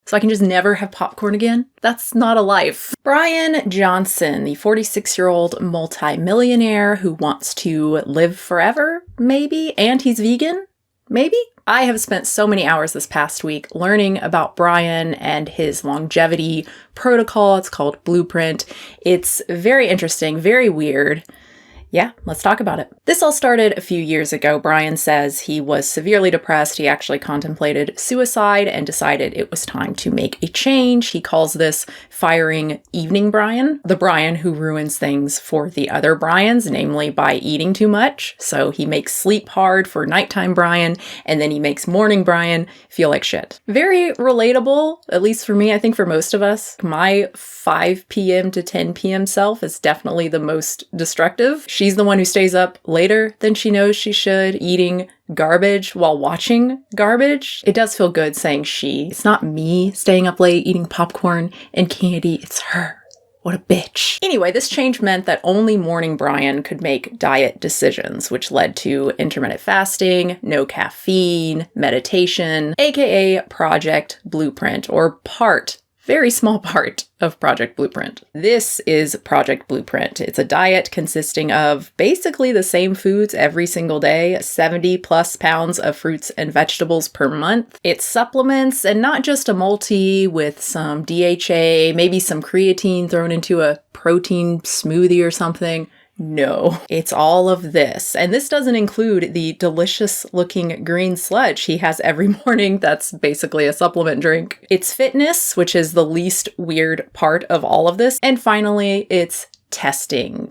so I can just never have popcorn again? That's not a life. Bryan Johnson, the 46-year-old multimillionaire who wants to live forever, maybe, and he's vegan, maybe? I have spent so many hours this past week learning about Bryan and his longevity protocol. It's called Blueprint. It's very interesting, very weird. Yeah, let's talk about it. This all started a few years ago. Bryan says he was severely depressed. He actually contemplated suicide and decided it was time to make a change. He calls this firing evening Bryan, the Bryan who ruins things for the other Bryans, namely by eating too much. So he makes sleep hard for nighttime Bryan, and then he makes morning Bryan feel like shit. Very relatable, at least for me, I think for most of us. My 5 p.m. to 10 p.m. self is definitely the most destructive. She's the one who stays up later than she knows she should, eating garbage while watching garbage. It does feel good saying she. It's not me staying up late eating popcorn and candy, it's her. What a bitch. Anyway, this change meant that only morning Bryan could make diet decisions, which led to intermittent fasting, no caffeine, meditation, aka Project Blueprint, or very small part of Project Blueprint. This is Project Blueprint. It's a diet consisting of basically the same foods every single day, 70 plus pounds of fruits and vegetables per month. It's supplements and not just a multi with some DHA, maybe some creatine thrown into a protein smoothie or something. No, it's all of this. And this doesn't include the delicious looking green sludge he has every morning. That's basically a supplement drink. It's fitness, which is the least weird part of all of this. And finally, it's testing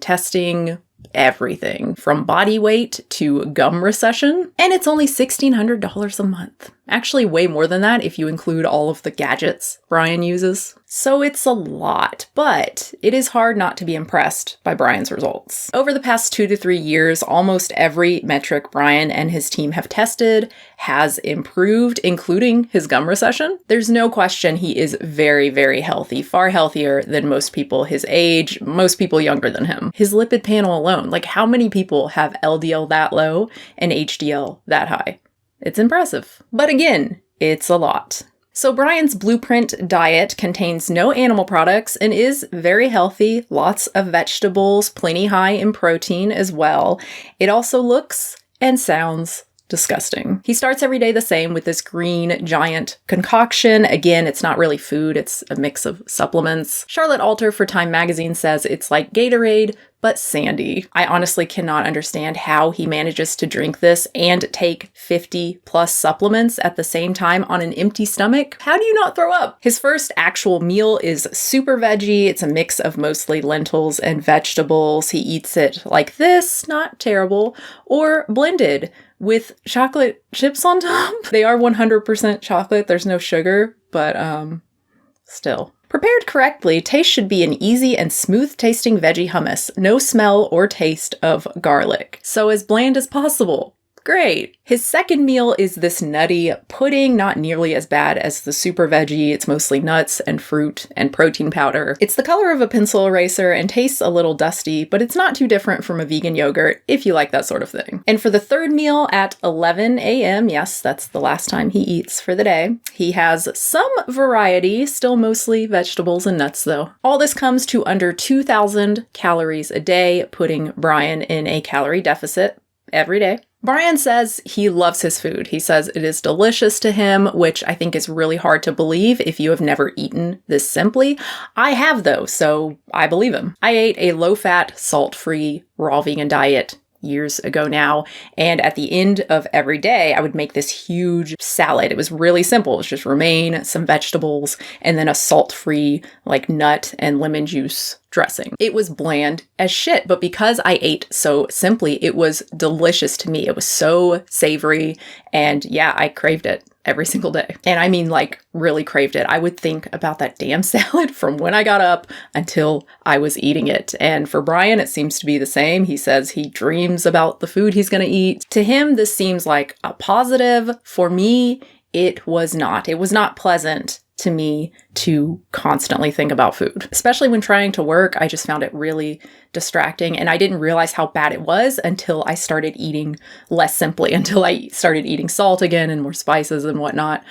everything from body weight to gum recession. And it's only $1,600 a month. Actually, way more than that if you include all of the gadgets Bryan uses. So it's a lot, but it is hard not to be impressed by Bryan's results. Over the past 2 to 3 years, almost every metric Bryan and his team have tested has improved, including his gum recession. There's no question he is very, very healthy, far healthier than most people his age, most people younger than him. His lipid panel alone, like how many people have LDL that low and HDL that high? It's impressive. But again, it's a lot. So Bryan's Blueprint diet contains no animal products and is very healthy, lots of vegetables, plenty high in protein as well. It also looks and sounds disgusting. He starts every day the same with this green giant concoction. Again, it's not really food, it's a mix of supplements. Charlotte Alter for Time magazine says it's like Gatorade, but sandy. I honestly cannot understand how he manages to drink this and take 50 plus supplements at the same time on an empty stomach. How do you not throw up? His first actual meal is super veggie. It's a mix of mostly lentils and vegetables. He eats it like this, not terrible, or blended with chocolate chips on top. They are 100% chocolate. There's no sugar, but still. Prepared correctly, taste should be an easy and smooth-tasting veggie hummus. No smell or taste of garlic. So as bland as possible. Great. His second meal is this nutty pudding, not nearly as bad as the super veggie. It's mostly nuts and fruit and protein powder. It's the color of a pencil eraser and tastes a little dusty, but it's not too different from a vegan yogurt if you like that sort of thing. And for the third meal at 11 a.m., yes, that's the last time he eats for the day, he has some variety, still mostly vegetables and nuts though. All this comes to under 2,000 calories a day, putting Bryan in a calorie deficit every day. Bryan says he loves his food. He says it is delicious to him, which I think is really hard to believe if you have never eaten this simply. I have though, so I believe him. I ate a low-fat, salt-free, raw vegan diet years ago now, and at the end of every day, I would make this huge salad. It was really simple. It was just romaine, some vegetables, and then a salt-free, like nut and lemon juice dressing. It was bland as shit, but because I ate so simply, it was delicious to me. It was so savory, and yeah, I craved it every single day. And I mean, like, really craved it. I would think about that damn salad from when I got up until I was eating it. And for Bryan, it seems to be the same. He says he dreams about the food he's going to eat. To him, this seems like a positive. For me, it was not. It was not pleasant to me to constantly think about food, especially when trying to work. I just found it really distracting, and I didn't realize how bad it was until I started eating less simply, until I started eating salt again and more spices and whatnot.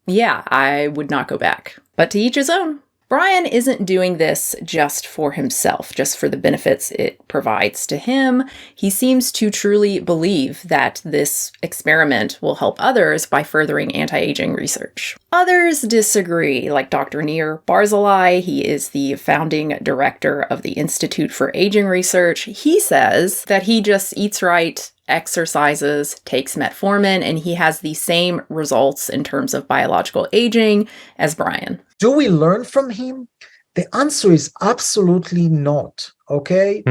Yeah, I would not go back. But to each his own. Bryan isn't doing this just for himself, just for the benefits it provides to him. He seems to truly believe that this experiment will help others by furthering anti-aging research. Others disagree, like Dr. Nir Barzilai. He is the founding director of the Institute for Aging Research. He says that he just eats right, exercises, takes metformin, and he has the same results in terms of biological aging as Bryan. Do we learn from him? The answer is absolutely not, okay?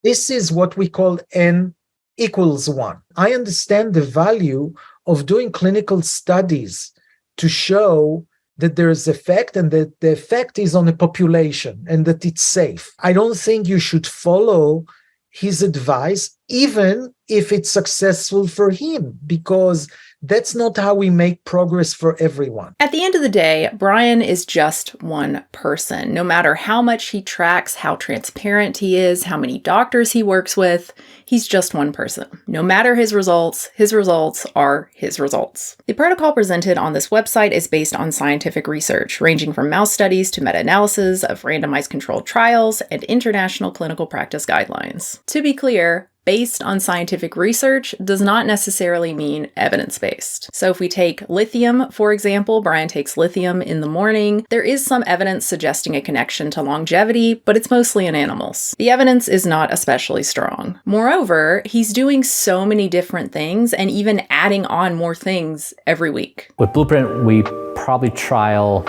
This is what we call N equals 1. I understand the value of doing clinical studies to show that there is effect and that the effect is on a population and that it's safe. I don't think you should follow his advice, even if it's successful for him, because that's not how we make progress for everyone. At the end of the day, Bryan is just one person. No matter how much he tracks, how transparent he is, how many doctors he works with, he's just one person. No matter his results are his results. The protocol presented on this website is based on scientific research, ranging from mouse studies to meta-analysis of randomized controlled trials and international clinical practice guidelines. To be clear, based on scientific research does not necessarily mean evidence-based. So if we take lithium, for example, Bryan takes lithium in the morning. There is some evidence suggesting a connection to longevity, but it's mostly in animals. The evidence is not especially strong. Moreover, he's doing so many different things and even adding on more things every week. With Blueprint, we probably trial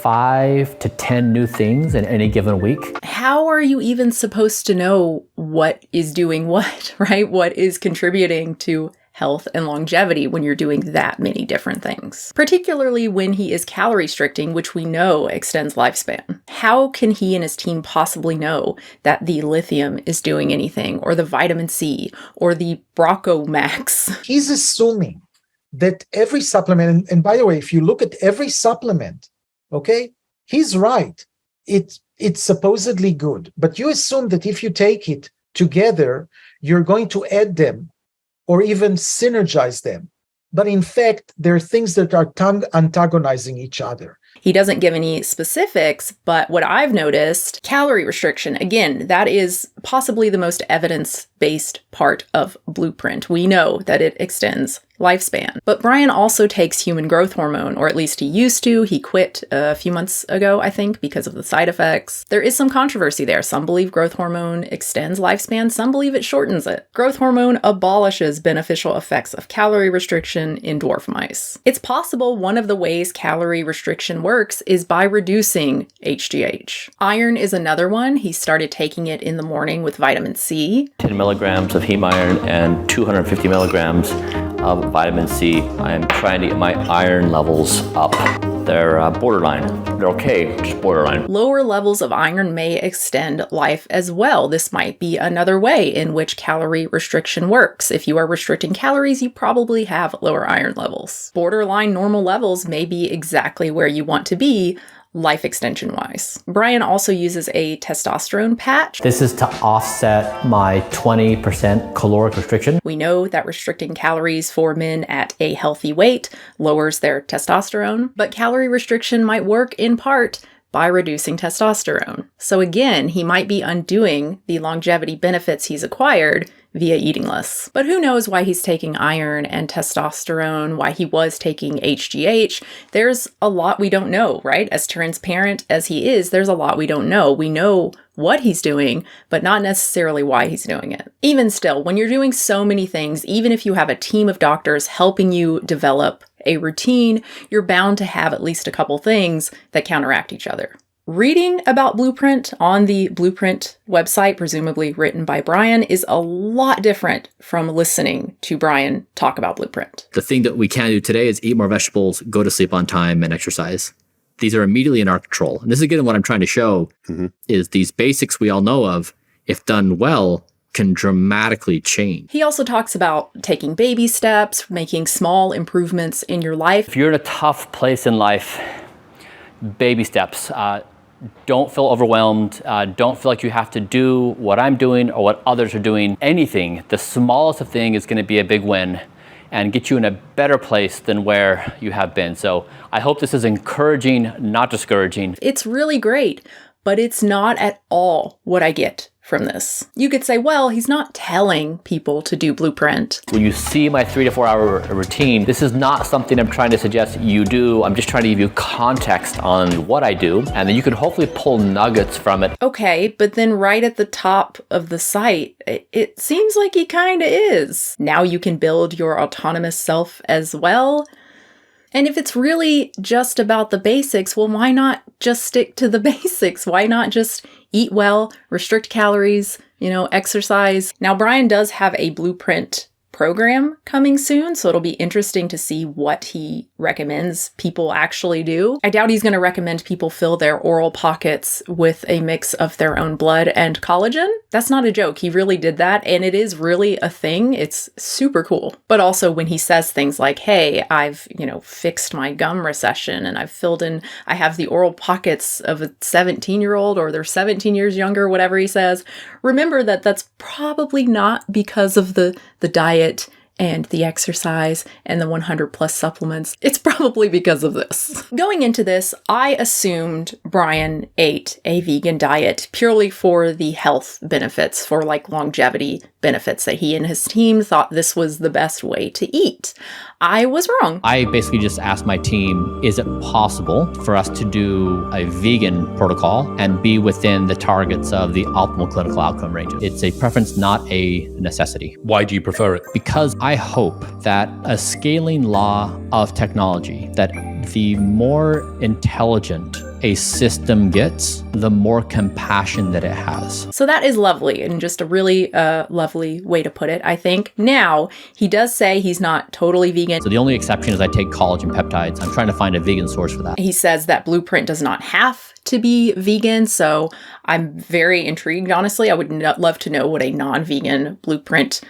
5 to 10 new things in any given week. How are you even supposed to know what is doing what, right? What is contributing to health and longevity when you're doing that many different things? Particularly when he is calorie restricting, which we know extends lifespan. How can he and his team possibly know that the lithium is doing anything, or the vitamin C, or the Brocomax? He's assuming that every supplement, and by the way, if you look at every supplement, okay, he's right. It's supposedly good, but you assume that if you take it together, you're going to add them or even synergize them. But in fact, there are things that are antagonizing each other. He doesn't give any specifics, but what I've noticed, calorie restriction, again, that is possibly the most evidence-based part of Blueprint. We know that it extends lifespan. But Bryan also takes human growth hormone, or at least he used to. He quit a few months ago, I think, because of the side effects. There is some controversy there. Some believe growth hormone extends lifespan. Some believe it shortens it. Growth hormone abolishes beneficial effects of calorie restriction in dwarf mice. It's possible one of the ways calorie restriction works is by reducing HGH. Iron is another one. He started taking it in the morning with vitamin C. 10 milligrams of heme iron and 250 milligrams of vitamin C. I'm trying to get my iron levels up. They're borderline. They're okay, just borderline. Lower levels of iron may extend life as well. This might be another way in which calorie restriction works. If you are restricting calories, you probably have lower iron levels. Borderline normal levels may be exactly where you want to be, life extension wise. Bryan also uses a testosterone patch. This is to offset my 20% caloric restriction. We know that restricting calories for men at a healthy weight lowers their testosterone, but calorie restriction might work in part by reducing testosterone. So again, he might be undoing the longevity benefits he's acquired via eating less. But who knows why he's taking iron and testosterone, why he was taking HGH. There's a lot we don't know, right? As transparent as he is, there's a lot we don't know. We know what he's doing, but not necessarily why he's doing it. Even still, when you're doing so many things, even if you have a team of doctors helping you develop a routine, you're bound to have at least a couple things that counteract each other. Reading about Blueprint on the Blueprint website, presumably written by Bryan, is a lot different from listening to Bryan talk about Blueprint. The thing that we can do today is eat more vegetables, go to sleep on time, and exercise. These are immediately in our control. And this is again what I'm trying to show is these basics we all know of, if done well, can dramatically change. He also talks about taking baby steps, making small improvements in your life. If you're in a tough place in life, baby steps. Don't feel overwhelmed. Don't feel like you have to do what I'm doing or what others are doing. Anything, the smallest of thing is going to be a big win and get you in a better place than where you have been. So I hope this is encouraging, not discouraging. It's really great, but it's not at all what I get from this. You could say, well, he's not telling people to do Blueprint. When you see my 3 to 4 hour routine, this is not something I'm trying to suggest you do. I'm just trying to give you context on what I do, and then you can hopefully pull nuggets from it. Okay, but then right at the top of the site, it seems like he kind of is. Now you can build your autonomous self as well. And if it's really just about the basics, well, why not just stick to the basics? Why not just eat well, restrict calories, exercise? Now, Bryan does have a Blueprint program coming soon, so it'll be interesting to see what he recommends people actually do. I doubt he's going to recommend people fill their oral pockets with a mix of their own blood and collagen. That's not a joke. He really did that, and it is really a thing. It's super cool. But also when he says things like, hey, I've, fixed my gum recession and I have the oral pockets of a 17-year-old or they're 17 years younger, whatever he says, remember that that's probably not because of the diet and the exercise and the 100 plus supplements. It's probably because of this. Going into this, I assumed Bryan ate a vegan diet purely for the health benefits, for longevity benefits, that he and his team thought this was the best way to eat. I was wrong. I basically just asked my team, is it possible for us to do a vegan protocol and be within the targets of the optimal clinical outcome ranges? It's a preference, not a necessity. Why do you prefer it? Because I hope that a scaling law of technology, that the more intelligent a system gets, the more compassion that it has. So that is lovely, and just a really lovely way to put it, I think. Now, he does say he's not totally vegan. So the only exception is I take collagen peptides. I'm trying to find a vegan source for that. He says that Blueprint does not have to be vegan, so I'm very intrigued, honestly. I would love to know what a non-vegan Blueprint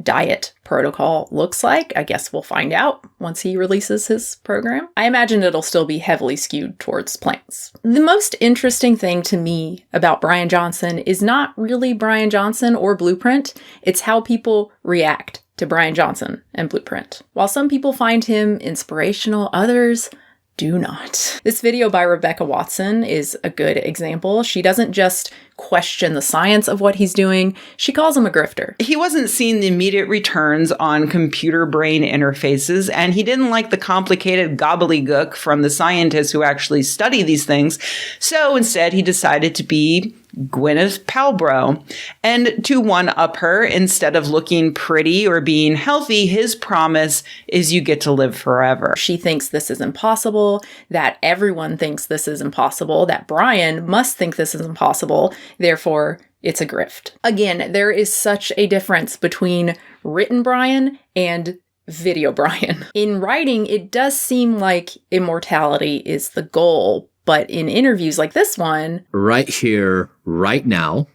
diet protocol looks like. I guess we'll find out once he releases his program. I imagine it'll still be heavily skewed towards plants. The most interesting thing to me about Bryan Johnson is not really Bryan Johnson or Blueprint, it's how people react to Bryan Johnson and Blueprint. While some people find him inspirational, others do not. This video by Rebecca Watson is a good example. She doesn't just question the science of what he's doing, she calls him a grifter. He wasn't seeing the immediate returns on computer-brain interfaces, and he didn't like the complicated gobbledygook from the scientists who actually study these things. So instead, he decided to be Gwyneth Paltrow. And to one-up her, instead of looking pretty or being healthy, his promise is you get to live forever. She thinks this is impossible, that everyone thinks this is impossible, that Bryan must think this is impossible, therefore it's a grift. Again, there is such a difference between written Bryan and video Bryan. In writing, it does seem like immortality is the goal, but in interviews like this one, right here, right now,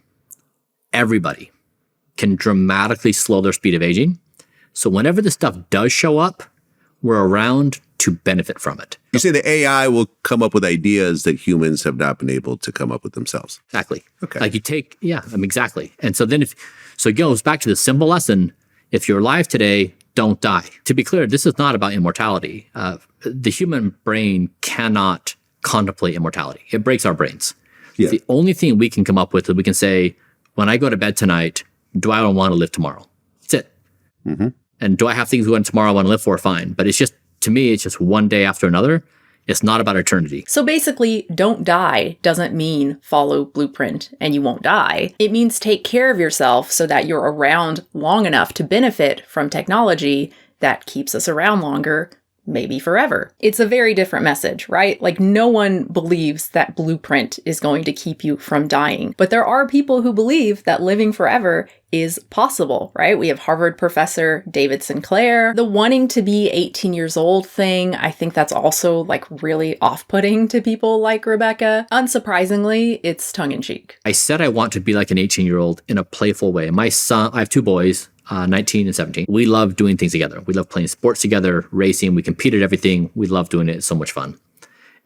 everybody can dramatically slow their speed of aging. So whenever this stuff does show up, we're around to benefit from it. You say the AI will come up with ideas that humans have not been able to come up with themselves. Exactly. Okay. Like you take, exactly. And so then so it goes back to the simple lesson, if you're alive today, don't die. To be clear, this is not about immortality. The human brain cannot contemplate immortality. It breaks our brains. Yeah. The only thing we can come up with is we can say, when I go to bed tonight, do I want to live tomorrow? That's it. Mm-hmm. And do I have things going tomorrow I want to live for? Fine. But it's just, to me, it's just one day after another. It's not about eternity. So basically, don't die doesn't mean follow Blueprint and you won't die. It means take care of yourself so that you're around long enough to benefit from technology that keeps us around longer maybe forever. It's a very different message, right? Like, no one believes that Blueprint is going to keep you from dying. But there are people who believe that living forever is possible, right? We have Harvard professor David Sinclair. The wanting to be 18 years old thing, I think that's also like really off-putting to people like Rebecca. Unsurprisingly, it's tongue-in-cheek. I said I want to be like an 18-year-old in a playful way. My son, I have two boys, 19 and 17. We love doing things together. We love playing sports together, racing. We compete at everything. We love doing it. It's so much fun.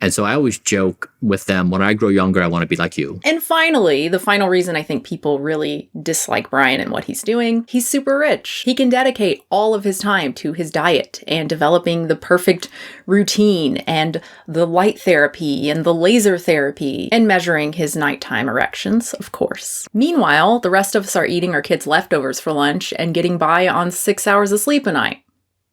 And so I always joke with them, when I grow younger, I want to be like you. And finally, the final reason I think people really dislike Bryan and what he's doing, he's super rich. He can dedicate all of his time to his diet and developing the perfect routine and the light therapy and the laser therapy and measuring his nighttime erections, of course. Meanwhile, the rest of us are eating our kids' leftovers for lunch and getting by on 6 hours of sleep a night.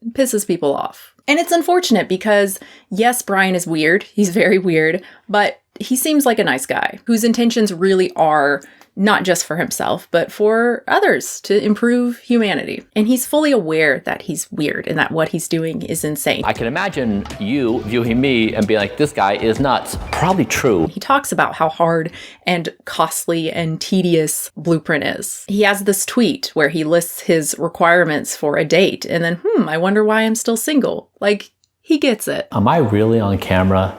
It pisses people off. And it's unfortunate because, yes, Bryan is weird. He's very weird, but he seems like a nice guy whose intentions really are not just for himself, but for others to improve humanity. And he's fully aware that he's weird and that what he's doing is insane. I can imagine you viewing me and being like, this guy is nuts. Probably true. He talks about how hard and costly and tedious Blueprint is. He has this tweet where he lists his requirements for a date and then, I wonder why I'm still single. Like, he gets it. Am I really on camera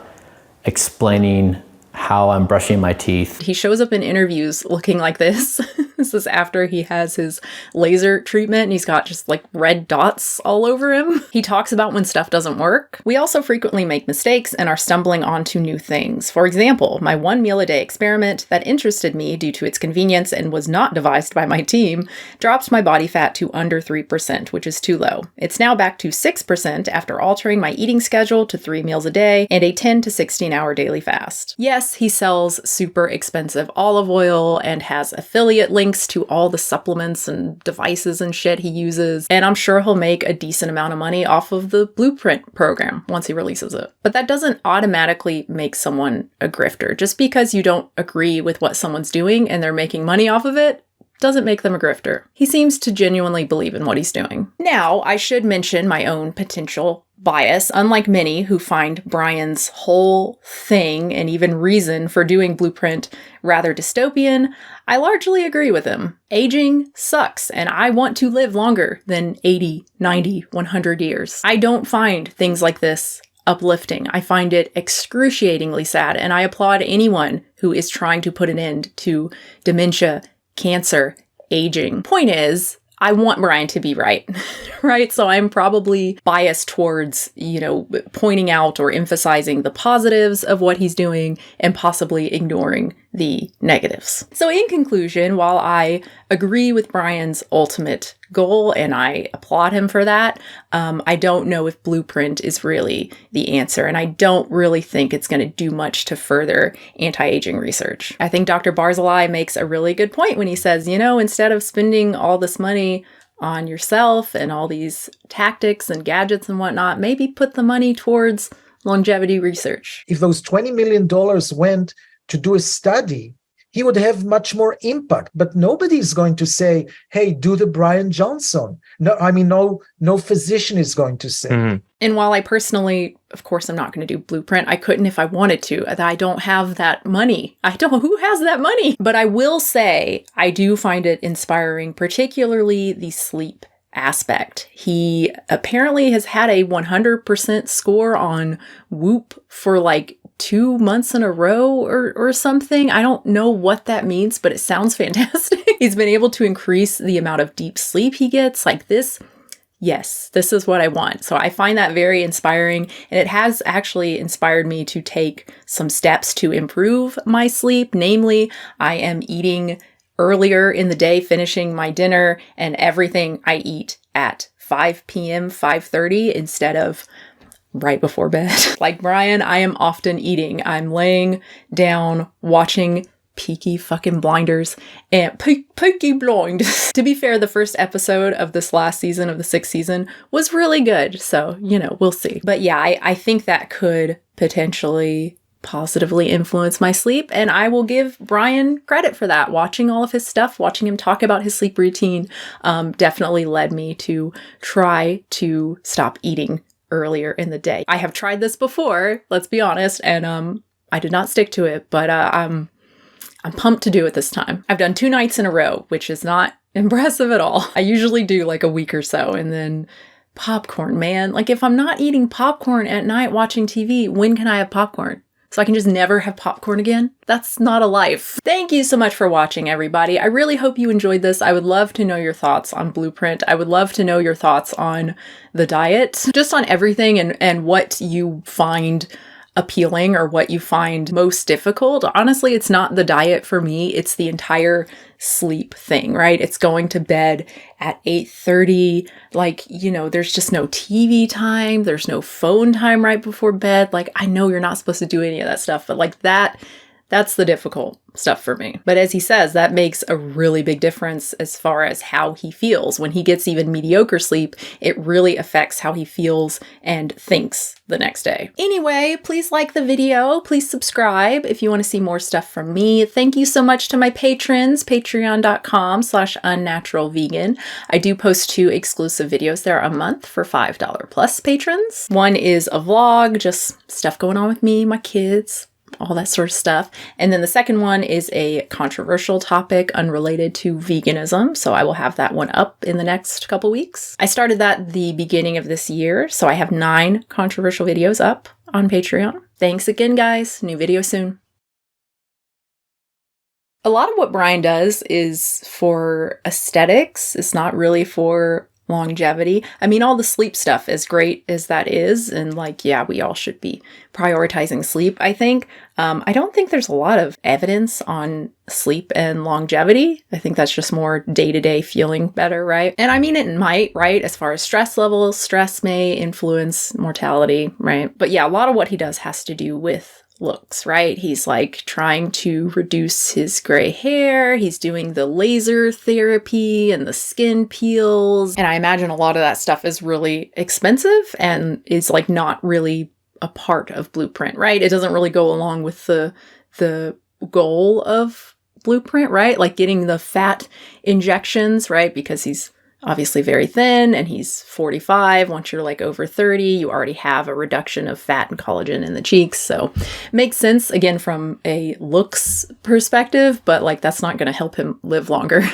explaining how I'm brushing my teeth? He shows up in interviews looking like this. This is after he has his laser treatment and he's got just like red dots all over him. He talks about when stuff doesn't work. We also frequently make mistakes and are stumbling onto new things. For example, my 1 meal a day experiment that interested me due to its convenience and was not devised by my team dropped my body fat to under 3%, which is too low. It's now back to 6% after altering my eating schedule to 3 meals a day and a 10 to 16 hour daily fast. Yes, he sells super expensive olive oil and has affiliate links to all the supplements and devices and shit he uses. And I'm sure he'll make a decent amount of money off of the Blueprint program once he releases it. But that doesn't automatically make someone a grifter. Just because you don't agree with what someone's doing and they're making money off of it, doesn't make them a grifter. He seems to genuinely believe in what he's doing. Now, I should mention my own potential bias. Unlike many who find Bryan's whole thing and even reason for doing Blueprint rather dystopian, I largely agree with him. Aging sucks, and I want to live longer than 80, 90, 100 years. I don't find things like this uplifting. I find it excruciatingly sad, and I applaud anyone who is trying to put an end to dementia, cancer, aging. Point is, I want Bryan to be right, right? So I'm probably biased towards, pointing out or emphasizing the positives of what he's doing and possibly ignoring the negatives. So in conclusion, while I agree with Bryan's ultimate goal and I applaud him for that, I don't know if Blueprint is really the answer. And I don't really think it's going to do much to further anti-aging research. I think Dr. Barzilai makes a really good point when he says, instead of spending all this money on yourself and all these tactics and gadgets and whatnot, maybe put the money towards longevity research. If those $20 million went to do a study, he would have much more impact. But nobody's going to say, hey, do the Bryan Johnson. No physician is going to say. Mm-hmm. And while I personally, of course, I'm not going to do Blueprint, I couldn't if I wanted to. I don't have that money. Who has that money? But I will say, I do find it inspiring, particularly the sleep aspect. He apparently has had a 100% score on Whoop for 2 months in a row or something. I don't know what that means, but it sounds fantastic. He's been able to increase the amount of deep sleep he gets like this. Yes, this is what I want. So I find that very inspiring, and it has actually inspired me to take some steps to improve my sleep. Namely, I am eating earlier in the day, finishing my dinner and everything I eat at 5 p.m., 5:30 instead of right before bed. Like Bryan, I am often eating. I'm laying down watching Peaky fucking Blinders and Peaky Blinders. To be fair, the first episode of this last season of the 6th season was really good. So, we'll see. But yeah, I think that could potentially positively influence my sleep. And I will give Bryan credit for that. Watching all of his stuff, watching him talk about his sleep routine, definitely led me to try to stop eating earlier in the day. I have tried this before, let's be honest, and I did not stick to it, but I'm pumped to do it this time. I've done 2 nights in a row, which is not impressive at all. I usually do like a week or so, and then popcorn, man. Like if I'm not eating popcorn at night watching TV, when can I have popcorn? So I can just never have popcorn again? That's not a life. Thank you so much for watching, everybody. I really hope you enjoyed this. I would love to know your thoughts on Blueprint. I would love to know your thoughts on the diet, just on everything and what you find appealing or what you find most difficult. Honestly, it's not the diet for me. It's the entire sleep thing, right? It's going to bed at 8:30. Like, there's just no TV time. There's no phone time right before bed. Like, I know you're not supposed to do any of that stuff, but like that's the difficult stuff for me. But as he says, that makes a really big difference as far as how he feels. When he gets even mediocre sleep, it really affects how he feels and thinks the next day. Anyway, please like the video. Please subscribe if you want to see more stuff from me. Thank you so much to my patrons, patreon.com/unnaturalvegan. I do post 2 exclusive videos there a month for $5 plus patrons. One is a vlog, just stuff going on with me, my kids, all that sort of stuff. And then the second one is a controversial topic unrelated to veganism. So I will have that one up in the next couple weeks. I started that the beginning of this year. So I have 9 controversial videos up on Patreon. Thanks again, guys. New video soon. A lot of what Bryan does is for aesthetics. It's not really for longevity. I mean, all the sleep stuff, as great as that is, and like, yeah, we all should be prioritizing sleep, I think. I don't think there's a lot of evidence on sleep and longevity. I think that's just more day-to-day feeling better, right? And I mean, it might, right? As far as stress levels, stress may influence mortality, right? But yeah, a lot of what he does has to do with looks, right? He's like trying to reduce his gray hair. He's doing the laser therapy and the skin peels. And I imagine a lot of that stuff is really expensive and is like not really a part of Blueprint, right? It doesn't really go along with the goal of Blueprint, right? Like getting the fat injections, right? Because he's obviously very thin and he's 45. Once you're like over 30, you already have a reduction of fat and collagen in the cheeks. So makes sense again from a looks perspective, but like that's not going to help him live longer.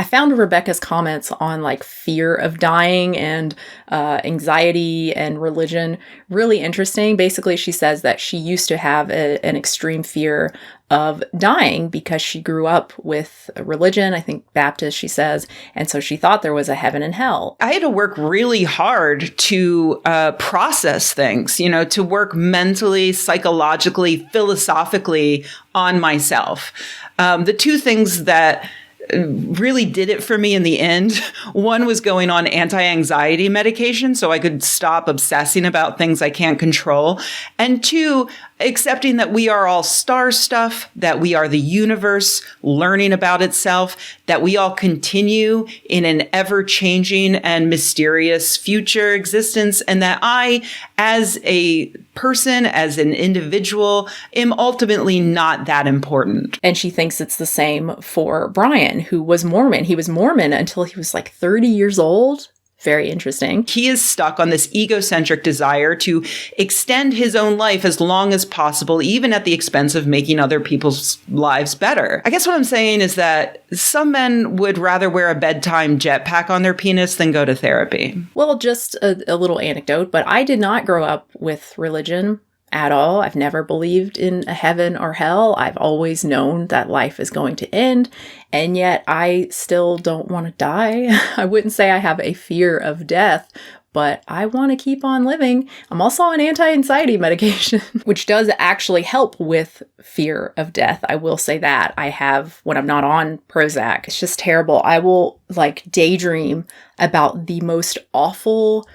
I found Rebecca's comments on like fear of dying and anxiety and religion really interesting. Basically, she says that she used to have an extreme fear of dying because she grew up with a religion, I think Baptist, she says, and so she thought there was a heaven and hell. I had to work really hard to process things, to work mentally, psychologically, philosophically on myself. The 2 things that really did it for me in the end. One was going on anti-anxiety medication so I could stop obsessing about things I can't control. And 2, accepting that we are all star stuff, that we are the universe learning about itself, that we all continue in an ever-changing and mysterious future existence, and that I, as a person, as an individual, am ultimately not that important. And she thinks it's the same for Bryan, who was Mormon. He was Mormon until he was like 30 years old. Very interesting. He is stuck on this egocentric desire to extend his own life as long as possible, even at the expense of making other people's lives better. I guess what I'm saying is that some men would rather wear a bedtime jetpack on their penis than go to therapy. Well, just a little anecdote, but I did not grow up with religion at all. I've never believed in a heaven or hell. I've always known that life is going to end, and yet I still don't want to die. I wouldn't say I have a fear of death, but I want to keep on living. I'm also on anti-anxiety medication, which does actually help with fear of death. I will say that. I have, when I'm not on Prozac, it's just terrible. I will like daydream about the most awful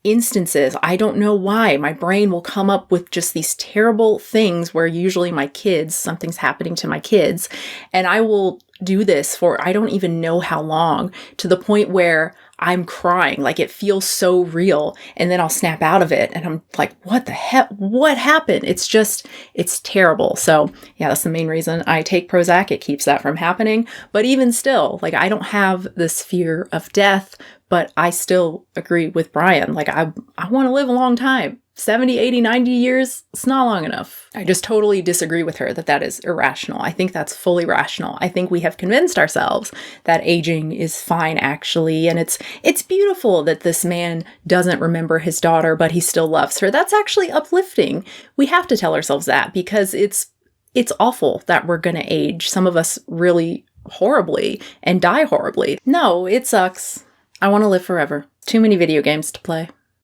instances. I don't know why. My brain will come up with just these terrible things where usually my kids, something's happening to my kids, and I will do this for I don't even know how long, to the point where I'm crying. Like, it feels so real. And then I'll snap out of it and I'm like, what the heck? What happened? It's terrible. So yeah, that's the main reason I take Prozac. It keeps that from happening. But even still, like, I don't have this fear of death, but I still agree with Bryan. Like, I want to live a long time. 70, 80, 90 years, it's not long enough. I just totally disagree with her that is irrational. I think that's fully rational. I think we have convinced ourselves that aging is fine, actually. And it's beautiful that this man doesn't remember his daughter, but he still loves her. That's actually uplifting. We have to tell ourselves that, because it's awful that we're going to age, some of us really horribly, and die horribly. No, it sucks. I want to live forever. Too many video games to play.